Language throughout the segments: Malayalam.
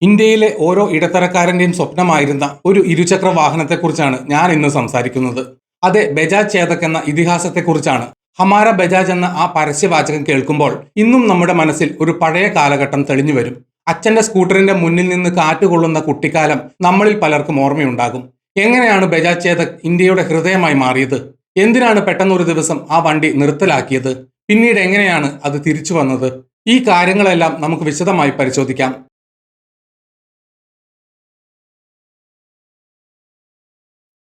ഇന്ത്യയിലെ ഓരോ ഇടത്തരക്കാരന്റെയും സ്വപ്നമായിരുന്ന ഒരു ഇരുചക്ര വാഹനത്തെക്കുറിച്ചാണ് ഞാൻ ഇന്ന് സംസാരിക്കുന്നത്. അതെ, ബജാജ് ചേതക് എന്ന ഇതിഹാസത്തെക്കുറിച്ചാണ്. ഹമാര ബജാജ് എന്ന ആ പരസ്യവാചകം കേൾക്കുമ്പോൾ ഇന്നും നമ്മുടെ മനസ്സിൽ ഒരു പഴയ കാലഘട്ടം തെളിഞ്ഞു വരും. അച്ഛന്റെ സ്കൂട്ടറിന്റെ മുന്നിൽ നിന്ന് കാറ്റുകൊള്ളുന്ന കുട്ടിക്കാലം നമ്മളിൽ പലർക്കും ഓർമ്മയുണ്ടാകും. എങ്ങനെയാണ് ബജാജ് ചേതക് ഇന്ത്യയുടെ ഹൃദയമായി മാറിയത്? എന്തിനാണ് പെട്ടെന്നൊരു ദിവസം ആ വണ്ടി നിർത്തലാക്കിയത്? പിന്നീട് എങ്ങനെയാണ് അത് തിരിച്ചു വന്നത്? ഈ കാര്യങ്ങളെല്ലാം നമുക്ക് വിശദമായി പരിശോധിക്കാം.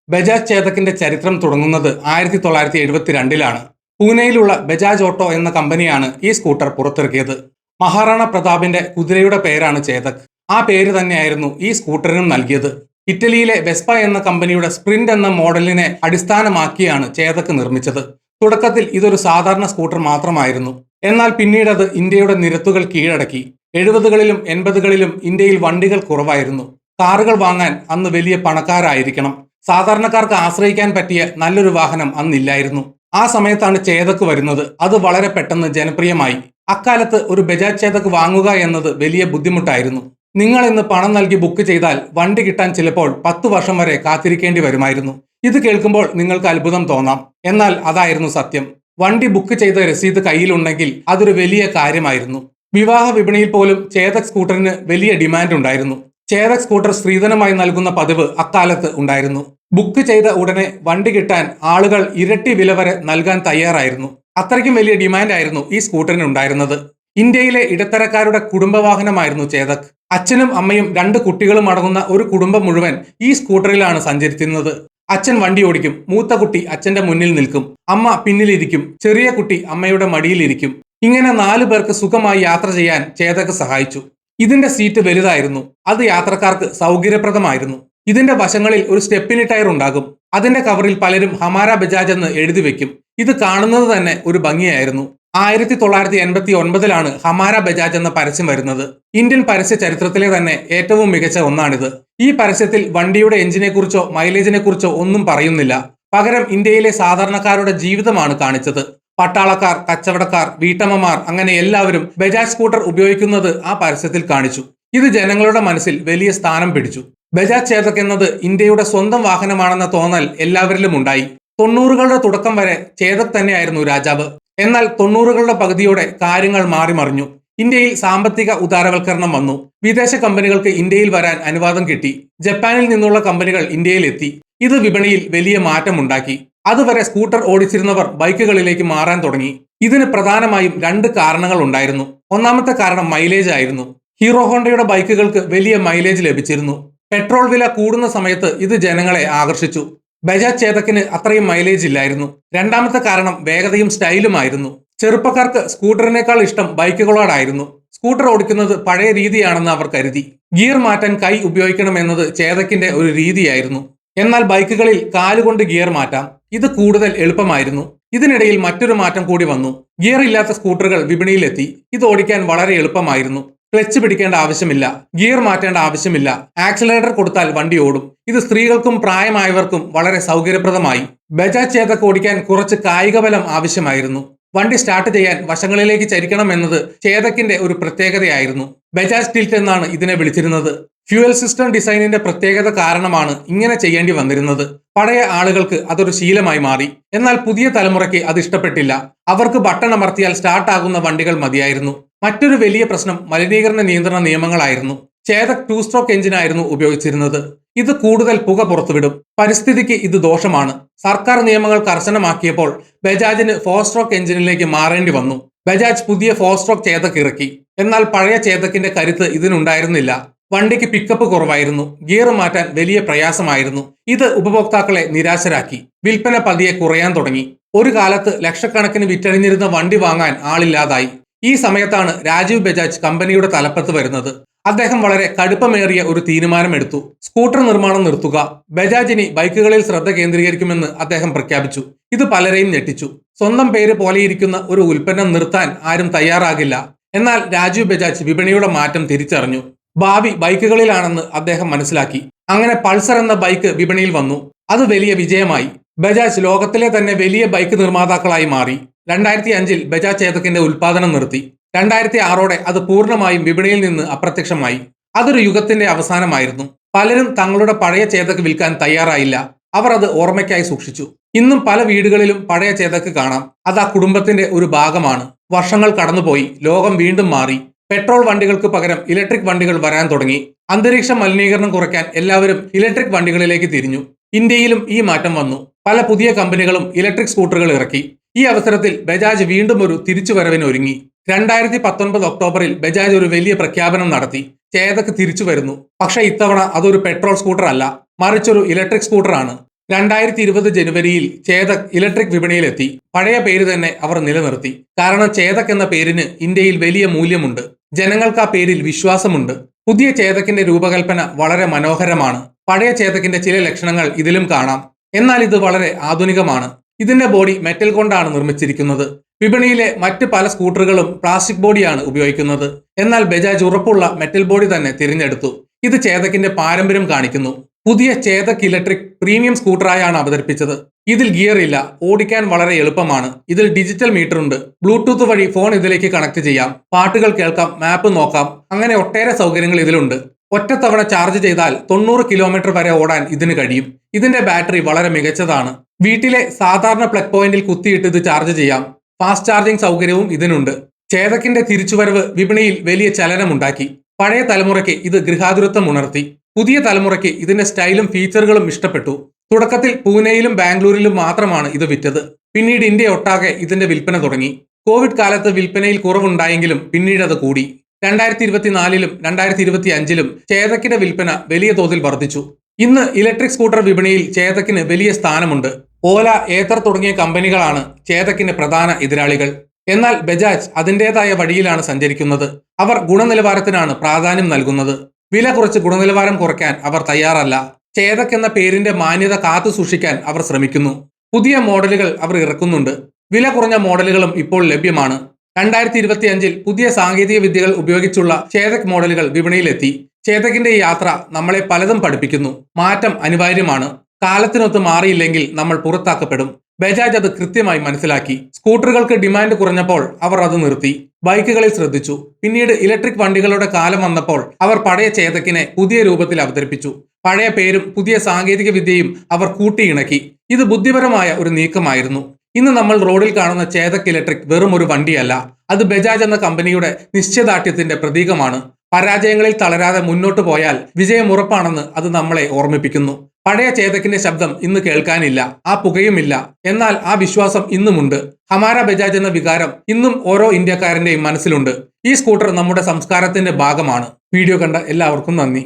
ബജാജ് ചേതക്കിന്റെ ചരിത്രം തുടങ്ങുന്നത് 1972-ലാണ്. പൂനെയിലുള്ള ബജാജ് ഓട്ടോ എന്ന കമ്പനിയാണ് ഈ സ്കൂട്ടർ പുറത്തിറക്കിയത്. മഹാറാണ പ്രതാപിന്റെ കുതിരയുടെ പേരാണ് ചേതക്. ആ പേര് തന്നെയായിരുന്നു ഈ സ്കൂട്ടറിനും നൽകിയത്. ഇറ്റലിയിലെ വെസ്പ എന്ന കമ്പനിയുടെ സ്പ്രിന്റ് എന്ന മോഡലിനെ അടിസ്ഥാനമാക്കിയാണ് ചേതക് നിർമ്മിച്ചത്. തുടക്കത്തിൽ ഇതൊരു സാധാരണ സ്കൂട്ടർ മാത്രമായിരുന്നു. എന്നാൽ പിന്നീട് അത് ഇന്ത്യയുടെ നിരത്തുകൾ കീഴടക്കി. 70കളിലും 80കളിലും ഇന്ത്യയിൽ വണ്ടികൾ കുറവായിരുന്നു. കാറുകൾ വാങ്ങാൻ അന്ന് വലിയ പണക്കാരായിരിക്കണം. സാധാരണക്കാർക്ക് ആശ്രയിക്കാൻ പറ്റിയ നല്ലൊരു വാഹനം അന്നില്ലായിരുന്നു. ആ സമയത്താണ് ചേതക് വരുന്നത്. അത് വളരെ പെട്ടെന്ന് ജനപ്രിയമായി. അക്കാലത്ത് ഒരു ബജാജ് ചേതക് വാങ്ങുക എന്നത് വലിയ ബുദ്ധിമുട്ടായിരുന്നു. നിങ്ങൾ ഇന്ന് പണം നൽകി ബുക്ക് ചെയ്താൽ വണ്ടി കിട്ടാൻ ചിലപ്പോൾ 10 വർഷം വരെ കാത്തിരിക്കേണ്ടി വരുമായിരുന്നു. ഇത് കേൾക്കുമ്പോൾ നിങ്ങൾക്ക് അത്ഭുതം തോന്നാം. എന്നാൽ അതായിരുന്നു സത്യം. വണ്ടി ബുക്ക് ചെയ്ത രസീത് കയ്യിലുണ്ടെങ്കിൽ അതൊരു വലിയ കാര്യമായിരുന്നു. വിവാഹ വിപണിയിൽ പോലും ചേതക് സ്കൂട്ടറിന് വലിയ ഡിമാൻഡ് ഉണ്ടായിരുന്നു. ചേതക് സ്കൂട്ടർ സ്ത്രീധനമായി നൽകുന്ന പതിവ് അക്കാലത്ത് ഉണ്ടായിരുന്നു. ബുക്ക് ചെയ്ത ഉടനെ വണ്ടി കിട്ടാൻ ആളുകൾ ഇരട്ടി വില വരെ നൽകാൻ തയ്യാറായിരുന്നു. അത്രയ്ക്കും വലിയ ഡിമാൻഡ് ആയിരുന്നു ഈ സ്കൂട്ടറിന് ഉണ്ടായിരുന്നത്. ഇന്ത്യയിലെ ഇടത്തരക്കാരുടെ കുടുംബവാഹനമായിരുന്നു ചേതക്. അച്ഛനും അമ്മയും 2 കുട്ടികളും അടങ്ങുന്ന ഒരു കുടുംബം മുഴുവൻ ഈ സ്കൂട്ടറിലാണ് സഞ്ചരിച്ചിരുന്നത്. അച്ഛൻ വണ്ടി ഓടിക്കും, മൂത്ത കുട്ടി അച്ഛന്റെ മുന്നിൽ നിൽക്കും, അമ്മ പിന്നിലിരിക്കും, ചെറിയ കുട്ടി അമ്മയുടെ മടിയിലിരിക്കും. ഇങ്ങനെ 4 പേർക്ക് സുഖമായി യാത്ര ചെയ്യാൻ ചേതക് സഹായിച്ചു. ഇതിന്റെ സീറ്റ് വലുതായിരുന്നു. അത് യാത്രക്കാർക്ക് സൗകര്യപ്രദമായിരുന്നു. ഇതിന്റെ വശങ്ങളിൽ ഒരു സ്റ്റെപ്പിനി ടയർ ഉണ്ടാകും. അതിന്റെ കവറിൽ പലരും ഹമാര ബജാജ് എന്ന് എഴുതി വെക്കും. ഇത് കാണുന്നത് തന്നെ ഒരു ഭംഗിയായിരുന്നു. 1989-ലാണ് ഹമാര ബജാജ് എന്ന പരസ്യം വരുന്നത്. ഇന്ത്യൻ പരസ്യ ചരിത്രത്തിലെ തന്നെ ഏറ്റവും മികച്ച ഒന്നാണിത്. ഈ പരസ്യത്തിൽ വണ്ടിയുടെ എഞ്ചിനെ കുറിച്ചോ മൈലേജിനെ കുറിച്ചോ ഒന്നും പറയുന്നില്ല. പകരം ഇന്ത്യയിലെ സാധാരണക്കാരുടെ ജീവിതമാണ് കാണിച്ചത്. പട്ടാളക്കാർ, കച്ചവടക്കാർ, വീട്ടമ്മമാർ, അങ്ങനെ എല്ലാവരും ബജാജ് സ്കൂട്ടർ ഉപയോഗിക്കുന്നത് ആ പരസ്യത്തിൽ കാണിച്ചു. ഇത് ജനങ്ങളുടെ മനസ്സിൽ വലിയ സ്ഥാനം പിടിച്ചു. ബജാജ് ചേതക് എന്നത് ഇന്ത്യയുടെ സ്വന്തം വാഹനമാണെന്ന തോന്നൽ എല്ലാവരിലും ഉണ്ടായി. 90കളുടെ തുടക്കം വരെ ചേതക് തന്നെയായിരുന്നു രാജാവ്. എന്നാൽ 90കളുടെ പകുതിയോടെ കാര്യങ്ങൾ മാറിമറിഞ്ഞു. ഇന്ത്യയിൽ സാമ്പത്തിക ഉദാരവൽക്കരണം വന്നു. വിദേശ കമ്പനികൾക്ക് ഇന്ത്യയിൽ വരാൻ അനുവാദം കിട്ടി. ജപ്പാനിൽ നിന്നുള്ള കമ്പനികൾ ഇന്ത്യയിൽ എത്തി. ഇത് വിപണിയിൽ വലിയ മാറ്റമുണ്ടാക്കി. അതുവരെ സ്കൂട്ടർ ഓടിച്ചിരുന്നവർ ബൈക്കുകളിലേക്ക് മാറാൻ തുടങ്ങി. ഇതിന് പ്രധാനമായും 2 കാരണങ്ങൾ ഉണ്ടായിരുന്നു. ഒന്നാമത്തെ കാരണം മൈലേജ് ആയിരുന്നു. ഹീറോ ഹോണ്ടയുടെ ബൈക്കുകൾക്ക് വലിയ മൈലേജ് ലഭിച്ചിരുന്നു. പെട്രോൾ വില കൂടുന്ന സമയത്ത് ഇത് ജനങ്ങളെ ആകർഷിച്ചു. ബജാജ് ചേതക്കിന് അത്രയും മൈലേജ് ഇല്ലായിരുന്നു. രണ്ടാമത്തെ കാരണം വേഗതയും സ്റ്റൈലുമായിരുന്നു. ചെറുപ്പക്കാർക്ക് സ്കൂട്ടറിനേക്കാൾ ഇഷ്ടം ബൈക്കുകളോടായിരുന്നു. സ്കൂട്ടർ ഓടിക്കുന്നത് പഴയ രീതിയാണെന്ന് അവർ കരുതി. ഗിയർ മാറ്റാൻ കൈ ഉപയോഗിക്കണമെന്നത് ചേതക്കിന്റെ ഒരു രീതിയായിരുന്നു. എന്നാൽ ബൈക്കുകളിൽ കാലുകൊണ്ട് ഗിയർ മാറ്റാം. ഇത് കൂടുതൽ എളുപ്പമായിരുന്നു. ഇതിനിടയിൽ മറ്റൊരു മാറ്റം കൂടി വന്നു. ഗിയർ ഇല്ലാത്ത സ്കൂട്ടറുകൾ വിപണിയിലെത്തി. ഇത് ഓടിക്കാൻ വളരെ എളുപ്പമായിരുന്നു. ക്ലച്ച് പിടിക്കേണ്ട ആവശ്യമില്ല, ഗിയർ മാറ്റേണ്ട ആവശ്യമില്ല, ആക്സിലറേറ്റർ കൊടുത്താൽ വണ്ടി ഓടും. ഇത് സ്ത്രീകൾക്കും പ്രായമായവർക്കും വളരെ സൗകര്യപ്രദമായി. ബജാജ് ചേതക് ഓടിക്കാൻ കുറച്ച് കായിക ബലം ആവശ്യമായിരുന്നു. വണ്ടി സ്റ്റാർട്ട് ചെയ്യാൻ വശങ്ങളിലേക്ക് ചരിക്കണം എന്നത് ചേതക്കിന്റെ ഒരു പ്രത്യേകതയായിരുന്നു. ബജാജ് ടിൽറ്റ് എന്നാണ് ഇതിനെ വിളിച്ചിരുന്നത്. ഫ്യൂവൽ സിസ്റ്റം ഡിസൈനിന്റെ പ്രത്യേകത കാരണമാണ് ഇങ്ങനെ ചെയ്യേണ്ടി വന്നിരുന്നത്. പഴയ ആളുകൾക്ക് അതൊരു ശീലമായി മാറി. എന്നാൽ പുതിയ തലമുറയ്ക്ക് അത് ഇഷ്ടപ്പെട്ടില്ല. അവർക്ക് ബട്ടൺ അമർത്തിയാൽ സ്റ്റാർട്ട് ആകുന്ന വണ്ടികൾ മതിയായിരുന്നു. മറ്റൊരു വലിയ പ്രശ്നം മലിനീകരണ നിയന്ത്രണ നിയമങ്ങളായിരുന്നു. ചേതക് 2 സ്ട്രോക്ക് എഞ്ചിനായിരുന്നു ഉപയോഗിച്ചിരുന്നത്. ഇത് കൂടുതൽ പുക പുറത്തുവിടും. പരിസ്ഥിതിക്ക് ഇത് ദോഷമാണ്. സർക്കാർ നിയമങ്ങൾ കർശനമാക്കിയപ്പോൾ ബജാജിന് 4 സ്ട്രോക്ക് എഞ്ചിനിലേക്ക് മാറേണ്ടി വന്നു. ബജാജ് പുതിയ 4 സ്ട്രോക്ക് ചേതക് ഇറക്കി. എന്നാൽ പഴയ ചേതക്കിന്റെ കരുത്ത് ഇതിനുണ്ടായിരുന്നില്ല. വണ്ടിക്ക് പിക്കപ്പ് കുറവായിരുന്നു. ഗിയർ മാറ്റാൻ വലിയ പ്രയാസമായിരുന്നു. ഇത് ഉപഭോക്താക്കളെ നിരാശരാക്കി. വിൽപ്പന പതിയെ കുറയാൻ തുടങ്ങി. ഒരു കാലത്ത് ലക്ഷക്കണക്കിന് വിറ്റഴിഞ്ഞിരുന്ന വണ്ടി വാങ്ങാൻ ആളില്ലാതായി. ഈ സമയത്താണ് രാജീവ് ബജാജ് കമ്പനിയുടെ തലപ്പത്ത് വരുന്നത്. അദ്ദേഹം വളരെ കടുപ്പമേറിയ ഒരു തീരുമാനമെടുത്തു. സ്കൂട്ടർ നിർമ്മാണം നിർത്തുക. ബജാജ് ഇനി ബൈക്കുകളിൽ ശ്രദ്ധ കേന്ദ്രീകരിക്കുമെന്ന് അദ്ദേഹം പ്രഖ്യാപിച്ചു. ഇത് പലരെയും ഞെട്ടിച്ചു. സ്വന്തം പേര് പോലെയിരിക്കുന്ന ഒരു ഉൽപ്പന്നം നിർത്താൻ ആരും തയ്യാറാകില്ല. എന്നാൽ രാജീവ് ബജാജ് വിപണിയുടെ മാറ്റം തിരിച്ചറിഞ്ഞു. ഭാവി ബൈക്കുകളിലാണെന്ന് അദ്ദേഹം മനസ്സിലാക്കി. അങ്ങനെ പൾസർ എന്ന ബൈക്ക് വിപണിയിൽ വന്നു. അത് വലിയ വിജയമായി. ബജാജ് ലോകത്തിലെ തന്നെ വലിയ ബൈക്ക് നിർമ്മാതാക്കളായി മാറി. 2005-ൽ ബജാജ് ചേതക്കിന്റെ ഉൽപാദനം നിർത്തി. 2006-ഓടെ അത് പൂർണ്ണമായും വിപണിയിൽ നിന്ന് അപ്രത്യക്ഷമായി. അതൊരു യുഗത്തിന്റെ അവസാനമായിരുന്നു. പലരും തങ്ങളുടെ പഴയ ചേതക് വിൽക്കാൻ തയ്യാറായില്ല. അവർ അത് ഓർമ്മയ്ക്കായി സൂക്ഷിച്ചു. ഇന്നും പല വീടുകളിലും പഴയ ചേതക് കാണാം. അത് ആ കുടുംബത്തിന്റെ ഒരു ഭാഗമാണ്. വർഷങ്ങൾ കടന്നുപോയി, ലോകം വീണ്ടും മാറി. പെട്രോൾ വണ്ടികൾക്ക് പകരം ഇലക്ട്രിക് വണ്ടികൾ വരാൻ തുടങ്ങി. അന്തരീക്ഷ മലിനീകരണം കുറയ്ക്കാൻ എല്ലാവരും ഇലക്ട്രിക് വണ്ടികളിലേക്ക് തിരിഞ്ഞു. ഇന്ത്യയിലും ഈ മാറ്റം വന്നു. പല പുതിയ കമ്പനികളും ഇലക്ട്രിക് സ്കൂട്ടറുകൾ ഇറക്കി. ഈ അവസരത്തിൽ ബജാജ് വീണ്ടും ഒരു തിരിച്ചുവരവിന് ഒരുങ്ങി. 2019 ഒക്ടോബറിൽ ബജാജ് ഒരു വലിയ പ്രഖ്യാപനം നടത്തി. ചേതക് തിരിച്ചു വരുന്നു. പക്ഷേ ഇത്തവണ അതൊരു പെട്രോൾ സ്കൂട്ടർ അല്ല, മറിച്ചൊരു ഇലക്ട്രിക് സ്കൂട്ടറാണ്. 2020 ജനുവരിയിൽ ചേതക് ഇലക്ട്രിക് വിപണിയിലെത്തി. പഴയ പേര് തന്നെ അവർ നിലനിർത്തി. കാരണം ചേതക് എന്ന പേരിന് ഇന്ത്യയിൽ വലിയ മൂല്യമുണ്ട്. ജനങ്ങൾക്ക് ആ പേരിൽ വിശ്വാസമുണ്ട്. പുതിയ ചേതകിന്റെ രൂപകൽപ്പന വളരെ മനോഹരമാണ്. പഴയ ചേതകിന്റെ ചില ലക്ഷണങ്ങൾ ഇതിലും കാണാം. എന്നാൽ ഇത് വളരെ ആധുനികമാണ്. ഇതിന്റെ ബോഡി മെറ്റൽ കൊണ്ടാണ് നിർമ്മിച്ചിരിക്കുന്നത്. വിപണിയിലെ മറ്റ് പല സ്കൂട്ടറുകളും പ്ലാസ്റ്റിക് ബോഡിയാണ് ഉപയോഗിക്കുന്നത്. എന്നാൽ ബജാജ് ഉറപ്പുള്ള മെറ്റൽ ബോഡി തന്നെ തിരഞ്ഞെടുത്തു. ഇത് ചേതകിന്റെ പാരമ്പര്യം കാണിക്കുന്നു. പുതിയ ചേതക് ഇലക്ട്രിക് പ്രീമിയം സ്കൂട്ടറായാണ് അവതരിപ്പിച്ചത്. ഇതിൽ ഗിയർ ഇല്ല, ഓടിക്കാൻ വളരെ എളുപ്പമാണ്. ഇതിൽ ഡിജിറ്റൽ മീറ്റർ ഉണ്ട്. ബ്ലൂടൂത്ത് വഴി ഫോൺ ഇതിലേക്ക് കണക്ട് ചെയ്യാം, പാട്ടുകൾ കേൾക്കാം, മാപ്പ് നോക്കാം, അങ്ങനെ ഒട്ടേറെ സൗകര്യങ്ങൾ ഇതിലുണ്ട്. ഒറ്റത്തവണ ചാർജ് ചെയ്താൽ 90 കിലോമീറ്റർ വരെ ഓടാൻ ഇതിന് കഴിയും. ഇതിന്റെ ബാറ്ററി വളരെ മികച്ചതാണ്. വീട്ടിലെ സാധാരണ പ്ലഗ് പോയിന്റിൽ കുത്തിയിട്ട് ഇത് ചാർജ് ചെയ്യാം. ഫാസ്റ്റ് ചാർജിംഗ് സൗകര്യവും ഇതിനുണ്ട്. ചേതകിന്റെ തിരിച്ചുവരവ് വിപണിയിൽ വലിയ ചലനമുണ്ടാക്കി. പഴയ തലമുറയ്ക്ക് ഇത് ഗൃഹാതുരത്വം ഉണർത്തി. പുതിയ തലമുറയ്ക്ക് ഇതിന്റെ സ്റ്റൈലും ഫീച്ചറുകളും ഇഷ്ടപ്പെട്ടു. തുടക്കത്തിൽ പൂനെയിലും ബാംഗ്ലൂരിലും മാത്രമാണ് ഇത് വിറ്റത്. പിന്നീട് ഇന്ത്യ ഒട്ടാകെ ഇതിന്റെ വിൽപ്പന തുടങ്ങി. കോവിഡ് കാലത്ത് വിൽപ്പനയിൽ കുറവുണ്ടായെങ്കിലും പിന്നീട് അത് കൂടി. 2024ലും 2025ലും ചേതക്കിന്റെ വിൽപ്പന വലിയ തോതിൽ വർദ്ധിച്ചു. ഇന്ന് ഇലക്ട്രിക് സ്കൂട്ടർ വിപണിയിൽ ചേതക്കിന് വലിയ സ്ഥാനമുണ്ട്. ഓല, ഏത്തർ തുടങ്ങിയ കമ്പനികളാണ് ചേതക്കിന്റെ പ്രധാന എതിരാളികൾ. എന്നാൽ ബജാജ് അതിൻ്റെതായ വഴിയിലാണ് സഞ്ചരിക്കുന്നത്. അവർ ഗുണനിലവാരത്തിനാണ് പ്രാധാന്യം നൽകുന്നത്. വില കുറച്ച് ഗുണനിലവാരം കുറയ്ക്കാൻ അവർ തയ്യാറല്ല. ചേതക് എന്ന പേരിന്റെ മാന്യത കാത്തു സൂക്ഷിക്കാൻ അവർ ശ്രമിക്കുന്നു. പുതിയ മോഡലുകൾ അവർ ഇറക്കുന്നുണ്ട്. വില കുറഞ്ഞ മോഡലുകളും ഇപ്പോൾ ലഭ്യമാണ്. 2025ൽ പുതിയ സാങ്കേതിക വിദ്യകൾ ഉപയോഗിച്ചുള്ള ചേതക് മോഡലുകൾ വിപണിയിലെത്തി. ചേതകിന്റെ ഈ യാത്ര നമ്മളെ പലതും പഠിപ്പിക്കുന്നു. മാറ്റം അനിവാര്യമാണ്. കാലത്തിനൊത്ത് മാറിയില്ലെങ്കിൽ നമ്മൾ പുറത്താക്കപ്പെടും. ബജാജ് അത് കൃത്യമായി മനസ്സിലാക്കി. സ്കൂട്ടറുകൾക്ക് ഡിമാൻഡ് കുറഞ്ഞപ്പോൾ അവർ അത് നിർത്തി. ബൈക്കുകളിൽ ശ്രദ്ധിച്ചു. പിന്നീട് ഇലക്ട്രിക് വണ്ടികളുടെ കാലം വന്നപ്പോൾ അവർ പഴയ ചേതക്കിനെ പുതിയ രൂപത്തിൽ അവതരിപ്പിച്ചു. പഴയ പേരും പുതിയ സാങ്കേതിക വിദ്യയും അവർ കൂട്ടിയിണക്കി. ഇത് ബുദ്ധിപരമായ ഒരു നീക്കമായിരുന്നു. ഇന്ന് നമ്മൾ റോഡിൽ കാണുന്ന ചേതക് ഇലക്ട്രിക് വെറും ഒരു വണ്ടിയല്ല. അത് ബജാജ് എന്ന കമ്പനിയുടെ നിശ്ചയദാർഢ്യത്തിന്റെ പ്രതീകമാണ്. പരാജയങ്ങളിൽ തളരാതെ മുന്നോട്ടു പോയാൽ വിജയം ഉറപ്പാണെന്ന് അത് നമ്മളെ ഓർമ്മിപ്പിക്കുന്നു. പഴയ ചേതക്കിന്റെ ശബ്ദം ഇന്ന് കേൾക്കാനില്ല, ആ പുകയുമില്ല. എന്നാൽ ആ വിശ്വാസം ഇന്നുമുണ്ട്. ഹമാര ബജാജ് എന്ന വികാരം ഇന്നും ഓരോ ഇന്ത്യക്കാരന്റെയും മനസ്സിലുണ്ട്. ഈ സ്കൂട്ടർ നമ്മുടെ സംസ്കാരത്തിന്റെ ഭാഗമാണ്. വീഡിയോ കണ്ട എല്ലാവർക്കും നന്ദി.